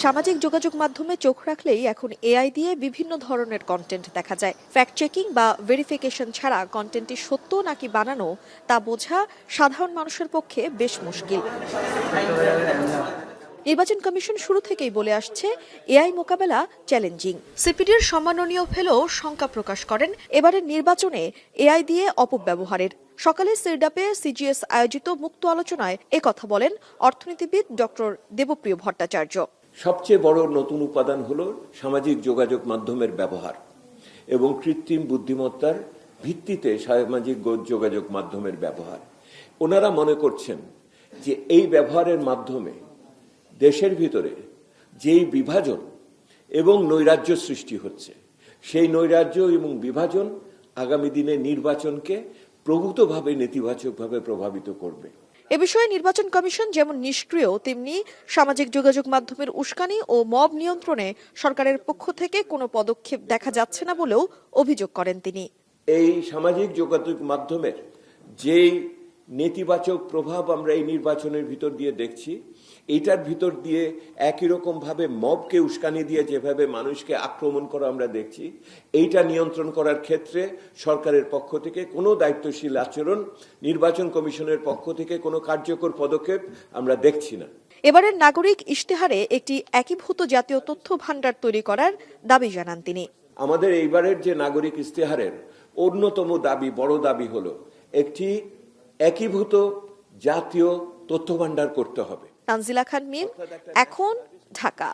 সামাজিক যোগাযোগ মাধ্যমে চোখ রাখলেই এখন এআই দিয়ে বিভিন্ন ধরনের কন্টেন্ট দেখা যায়। ফ্যাক্ট চেকিং বা ভেরিফিকেশন ছাড়া কন্টেন্টটি সত্য নাকি বানানো তা বোঝা সাধারণ মানুষের পক্ষে বেশ মুশকিল। নির্বাচন কমিশন শুরু থেকেই বলে আসছে এআই মোকাবেলা চ্যালেঞ্জিং। সিপিডির সম্মাননীয় ফেলো শঙ্কা প্রকাশ করেন এবারের নির্বাচনে এআই দিয়ে অপব্যবহারের। সকালে সিরডাপে সিজিএস আয়োজিত মুক্ত আলোচনায় একথা বলেন অর্থনীতিবিদ ডক্টর দেবপ্রিয় ভট্টাচার্য। সবচেয়ে বড় নতুন উপাদান হলো সামাজিক যোগাযোগ মাধ্যমের ব্যবহার এবং কৃত্রিম বুদ্ধিমত্তার ভিত্তিতে সামাজিক যোগাযোগ মাধ্যমের ব্যবহার। ওনারা মনে করছেন যে এই ব্যবহারের মাধ্যমে দেশের ভিতরে যেই বিভাজন এবং নৈরাজ্য সৃষ্টি হচ্ছে, সেই নৈরাজ্য এবং বিভাজন আগামী দিনে নির্বাচনকে প্রভূতভাবে নেতিবাচকভাবে প্রভাবিত করবে। এ বিষয়ে নির্বাচন কমিশন যেমন নিষ্ক্রিয়, তেমনি সামাজিক যোগাযোগ মাধ্যমের উস্কানি ও মব নিয়ন্ত্রণে সরকারের পক্ষ থেকে কোনো পদক্ষেপ দেখা যাচ্ছে না বলেও অভিযোগ করেন তিনি। এই সামাজিক যোগাযোগ মাধ্যমের যেই নেতিবাচক প্রভাব আমরা এই নির্বাচনের ভিতর দিয়ে দেখছি, এইটার ভিতর দিয়ে একই রকম ভাবে মবকে উস্কানি দিয়ে যেভাবে মানুষকে আক্রমণ করা আমরা দেখছি, এইটা নিয়ন্ত্রণ করার ক্ষেত্রে সরকারের পক্ষ থেকে কোনো দায়িত্বশীল আচরণ, নির্বাচন কমিশনের পক্ষ থেকে কোনো কার্যকর পদক্ষেপ আমরা দেখছি না। এবারের নাগরিক ইশতেহারে একটি একীভূত জাতীয় তথ্য ভান্ডার তৈরি করার দাবি জানান তিনি। আমাদের এইবারের যে নাগরিক ইশতেহারের অন্যতম দাবি, বড় দাবি হলো একটি একীভূত জাতীয় তথ্য ভান্ডার করতে হবে। তানজিলা খান মিম, এখন, ঢাকা।